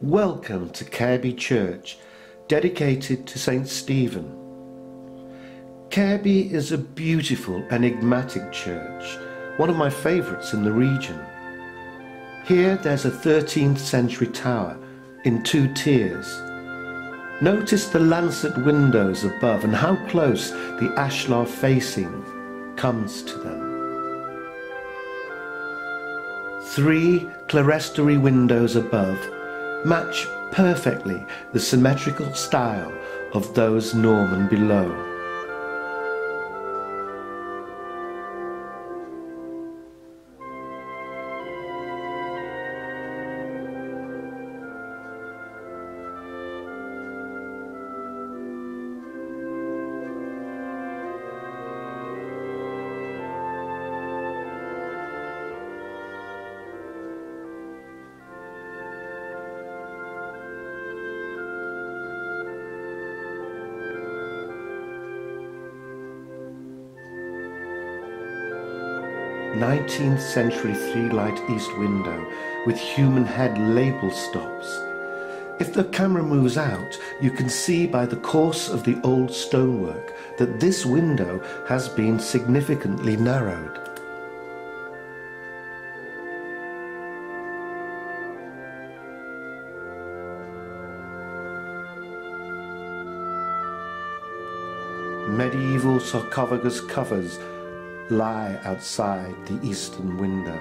Welcome to Careby Church, dedicated to St. Stephen. Careby is a beautiful, enigmatic church, one of my favourites in the region. Here there's a 13th century tower in 2 tiers. Notice the lancet windows above and how close the ashlar facing comes to them. 3 clerestory windows above match perfectly the symmetrical style of those Norman below. "19th century 3-light east window with human head label stops. If the camera moves out, you can see by the course of the old stonework that this window has been significantly narrowed. Medieval sarcophagus covers lie outside the eastern window.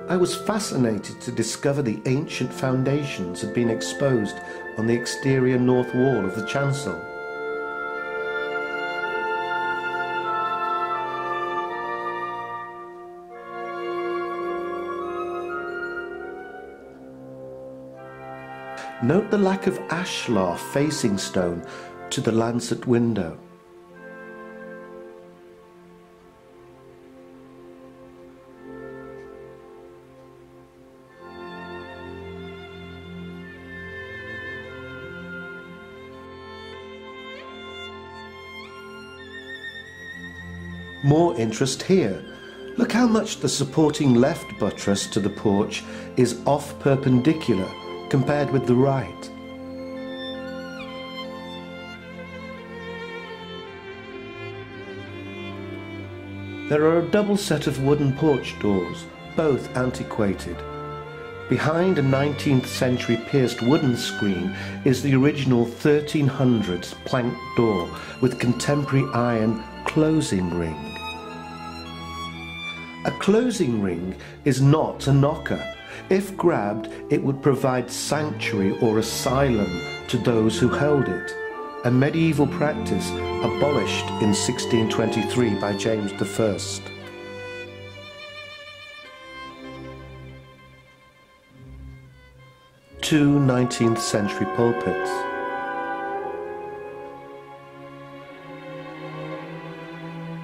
I was fascinated to discover the ancient foundations had been exposed on the exterior north wall of the chancel. Note the lack of ashlar facing stone to the lancet window. More interest here. Look how much the supporting left buttress to the porch is off perpendicular compared with the right. There are a double set of wooden porch doors, both antiquated. Behind a 19th century pierced wooden screen is the original 1300s planked door with contemporary iron closing ring. A closing ring is not a knocker. If grabbed, it would provide sanctuary or asylum to those who held it, a medieval practice abolished in 1623 by James I. 2 19th century pulpits.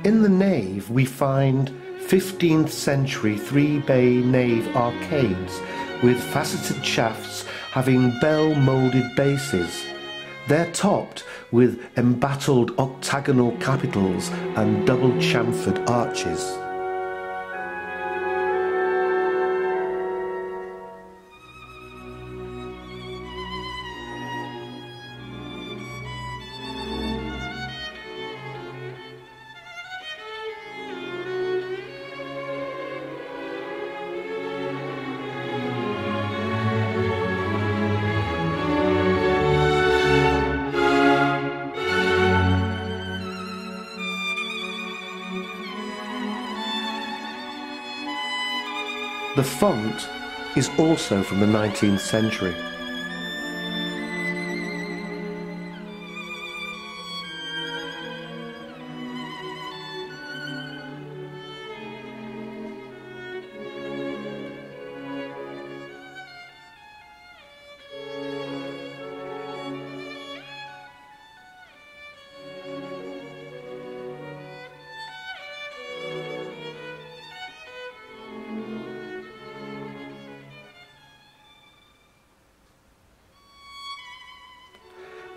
In the nave we find 15th century 3-bay nave arcades with faceted shafts having bell-moulded bases. They're topped with embattled octagonal capitals and double chamfered arches. The font is also from the 19th century.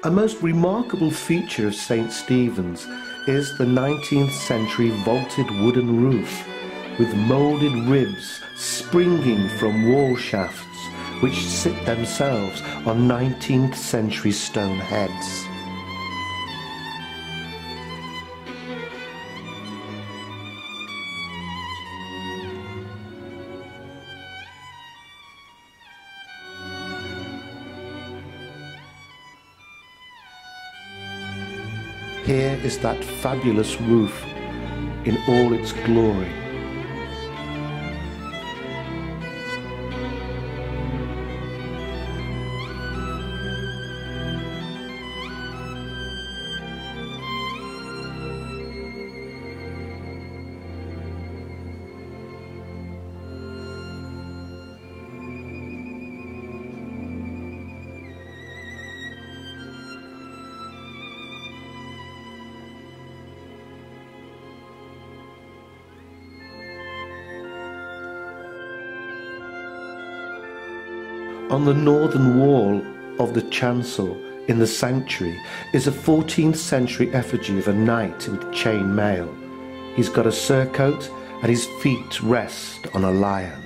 A most remarkable feature of St. Stephen's is the 19th century vaulted wooden roof. with moulded ribs springing from wall shafts which sit themselves on 19th century stone heads. Here is that fabulous roof in all its glory. On the northern wall of the chancel in the sanctuary is a 14th century effigy of a knight with chain mail. He's got a surcoat and his feet rest on a lion.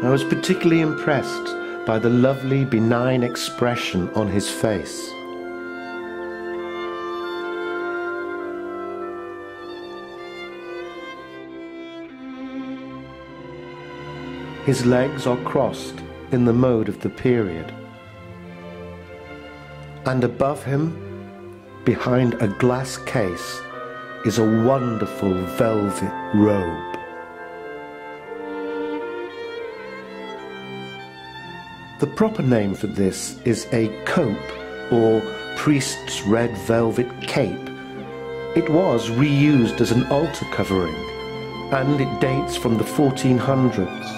I was particularly impressed by the lovely, benign expression on his face. His legs are crossed in the mode of the period. And above him, behind a glass case, is a wonderful velvet robe. The proper name for this is a cope, or priest's red velvet cape. It was reused as an altar covering, and it dates from the 1400s.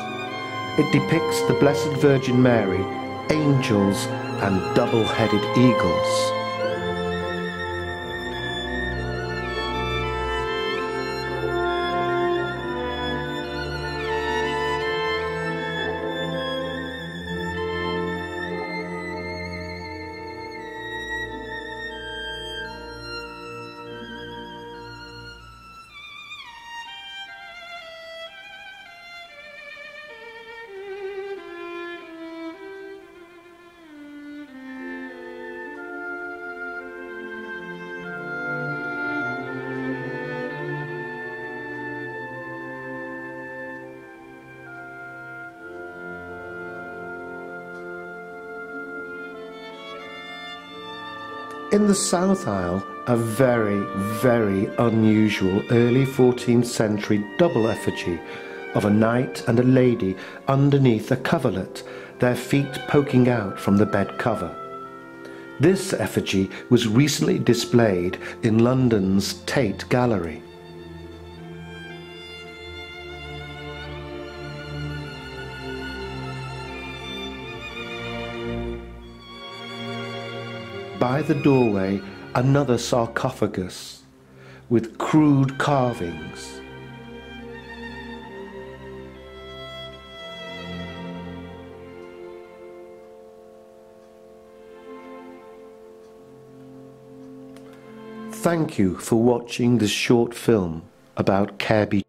It depicts the Blessed Virgin Mary, angels and double-headed eagles. In the south aisle, a very, very unusual early 14th century double effigy of a knight and a lady underneath a coverlet, their feet poking out from the bed cover. This effigy was recently displayed in London's Tate Gallery. By the doorway, another sarcophagus with crude carvings. Thank you for watching this short film about Careby